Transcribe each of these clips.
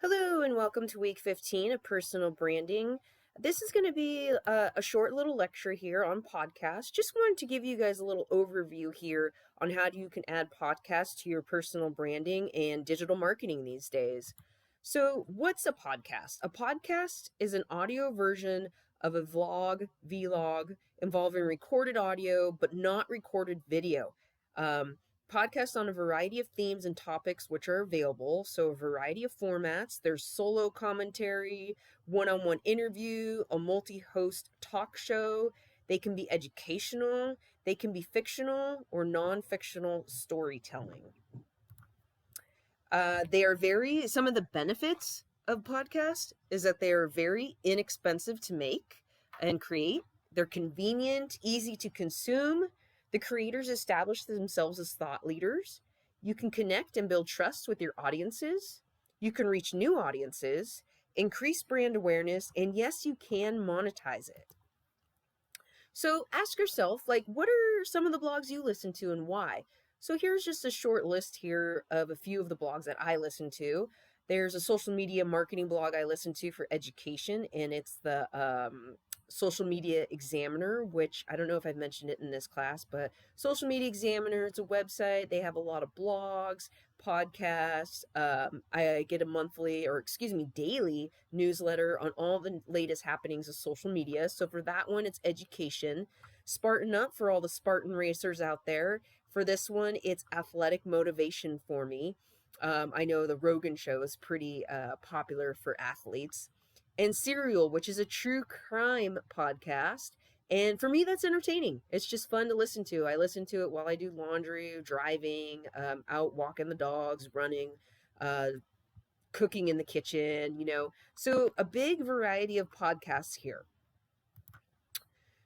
Hello and welcome to week 15 of personal branding. This is going to be a short little lecture here on podcasts. Just wanted to give you guys a little overview here on how you can add podcasts to your personal branding and digital marketing these days. So what's a podcast? A podcast is an audio version of a vlog involving recorded audio but not recorded video. Podcasts on a variety of themes and topics which are available. So a variety of formats. There's solo commentary, one-on-one interview, a multi-host talk show. They can be educational, they can be fictional or non-fictional storytelling. Some of the benefits of podcasts is that they are very inexpensive to make and create. They're convenient, easy to consume. The creators establish themselves as thought leaders. You can connect and build trust with your audiences. You can reach new audiences, increase brand awareness, and yes, you can monetize it. So ask yourself, what are some of the blogs you listen to and why? So here's just a short list here of a few of the blogs that I listen to. There's a social media marketing blog I listen to for education, and it's the Social Media Examiner, which I don't know if I've mentioned it in this class, but Social Media Examiner, it's a website. They have a lot of blogs, podcasts. I get a daily newsletter on all the latest happenings of social media. So for that one, it's education. Spartan Up for all the Spartan racers out there. For this one, it's athletic motivation for me. I know the Rogan show is pretty popular for athletes. And Serial, which is a true crime podcast. And for me, that's entertaining. It's just fun to listen to. I listen to it while I do laundry, driving, out walking the dogs, running, cooking in the kitchen, So a big variety of podcasts here.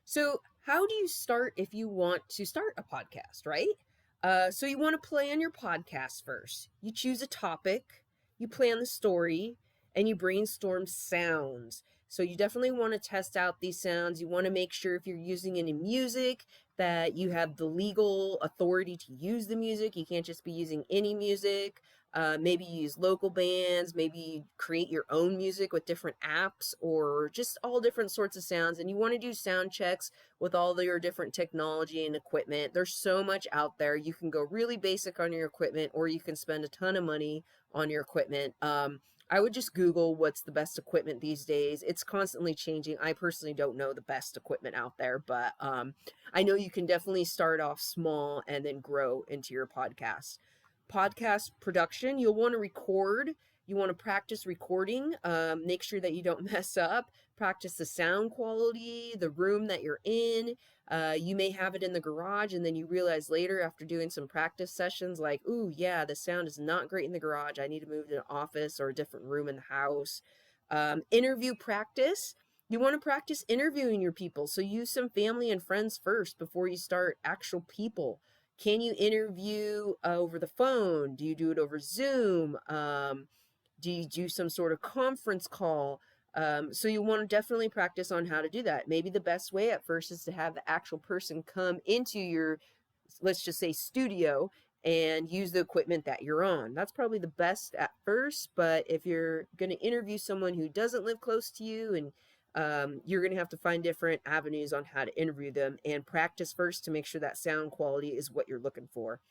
So how do you start if you want to start a podcast, right? So you want to plan your podcast first. You choose a topic, you plan the story, and you brainstorm sounds. So you definitely want to test out these sounds. You want to make sure if you're using any music that you have the legal authority to use the music. You can't just be using any music. Maybe you use local bands, maybe you create your own music with different apps or just all different sorts of sounds. And you want to do sound checks with all your different technology and equipment. There's so much out there. You can go really basic on your equipment, or you can spend a ton of money on your equipment. I would just Google what's the best equipment these days. It's constantly changing. I personally don't know the best equipment out there, but I know you can definitely start off small and then grow into your podcast. Podcast production, you'll want to record. You want to practice recording. Make sure that you don't mess up. Practice the sound quality, the room that you're in. You may have it in the garage, and then you realize later after doing some practice sessions like, ooh, yeah, the sound is not great in the garage. I need to move to an office or a different room in the house. Interview practice. You want to practice interviewing your people. So use some family and friends first before you start actual people. Can you interview over the phone? Do you do it over Zoom? Do you do some sort of conference call? So you want to definitely practice on how to do that. Maybe the best way at first is to have the actual person come into your, let's just say, studio and use the equipment that you're on. That's probably the best at first, but if you're going to interview someone who doesn't live close to you, and you're going to have to find different avenues on how to interview them and practice first to make sure that sound quality is what you're looking for.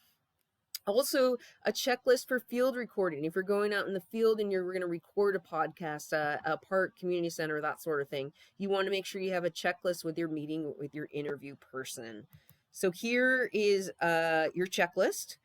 Also, a checklist for field recording. If you're going out in the field and you're going to record a podcast, a park, community center, that sort of thing, you want to make sure you have a checklist with your meeting with your interview person. So here is your checklist.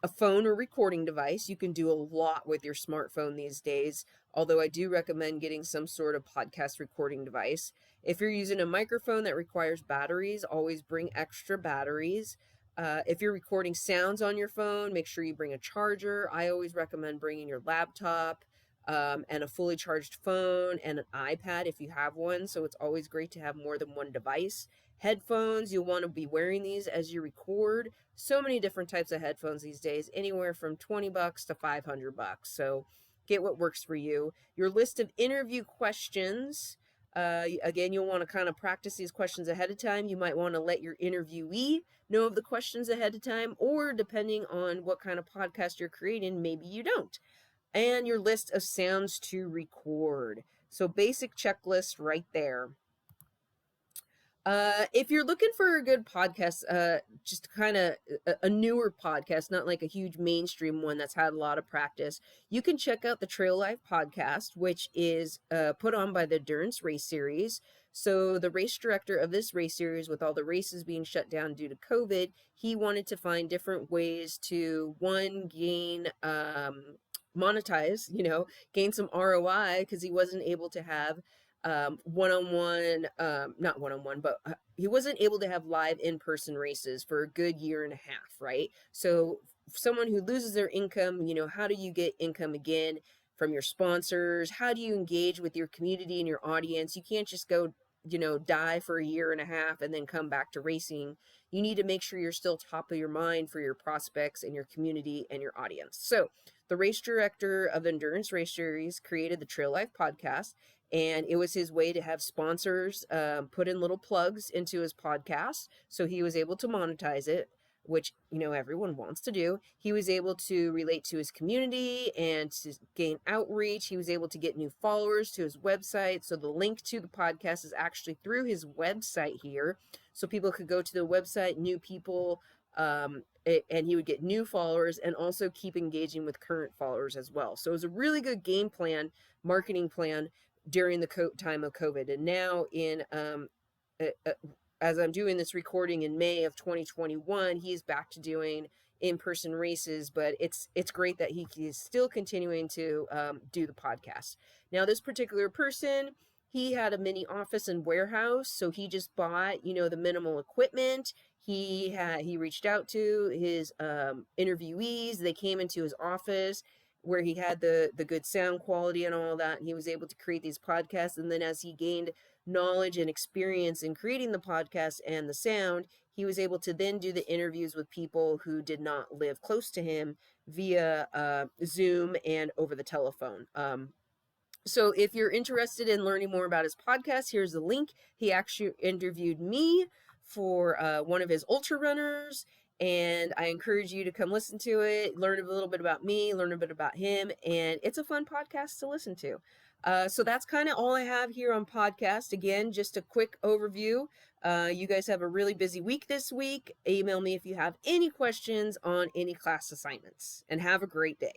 A phone or recording device. You can do a lot with your smartphone these days, although I do recommend getting some sort of podcast recording device. If you're using a microphone that requires batteries, always bring extra batteries. If you're recording sounds on your phone, make sure you bring a charger. I always recommend bringing your laptop and a fully charged phone and an iPad if you have one. So it's always great to have more than one device. Headphones, you'll want to be wearing these as you record. So many different types of headphones these days, anywhere from $20 to $500. So get what works for you. Your list of interview questions. Again, you'll want to kind of practice these questions ahead of time. You might want to let your interviewee know of the questions ahead of time, or depending on what kind of podcast you're creating, maybe you don't. and your list of sounds to record. So basic checklist right there. If you're looking for a good podcast, just kind of a newer podcast, not like a huge mainstream one that's had a lot of practice, you can check out the Trail Life podcast, which is put on by the Endurance Race Series. So the race director of this race series, with all the races being shut down due to COVID, he wanted to find different ways to, one, gain monetize, gain some ROI, because he wasn't able to have one-on-one, not one-on-one, but he wasn't able to have live in-person races for a good year and a half, right? So someone who loses their income, how do you get income again from your sponsors? How do you engage with your community and your audience? You can't just go, die for a year and a half and then come back to racing. You need to make sure you're still top of your mind for your prospects and your community and your audience. So the race director of the Endurance Race Series created the Trail Life podcast, and it was his way to have sponsors put in little plugs into his podcast, so he was able to monetize it, which everyone wants to do. He was able to relate to his community and to gain outreach. He was able to get new followers to his website. So the link to the podcast is actually through his website here, so people could go to the website, new people, and he would get new followers and also keep engaging with current followers as well. So it was a really good game plan, marketing plan during the time of COVID. And now as I'm doing this recording in May of 2021, he's back to doing in-person races, but it's great that he is still continuing to do the podcast. Now, this particular person, he had a mini office and warehouse, so he just bought, the minimal equipment. He reached out to his interviewees. They came into his office where he had the good sound quality and all that, and he was able to create these podcasts. And then as he gained knowledge and experience in creating the podcast and the sound, he was able to then do the interviews with people who did not live close to him via Zoom and over the telephone. So if you're interested in learning more about his podcast, here's the link. He actually interviewed me for one of his ultra runners, and I encourage you to come listen to it, learn a little bit about me, learn a bit about him, and it's a fun podcast to listen to. So that's kind of all I have here on podcast. Again, just a quick overview. You guys have a really busy week this week. Email me if you have any questions on any class assignments, and have a great day.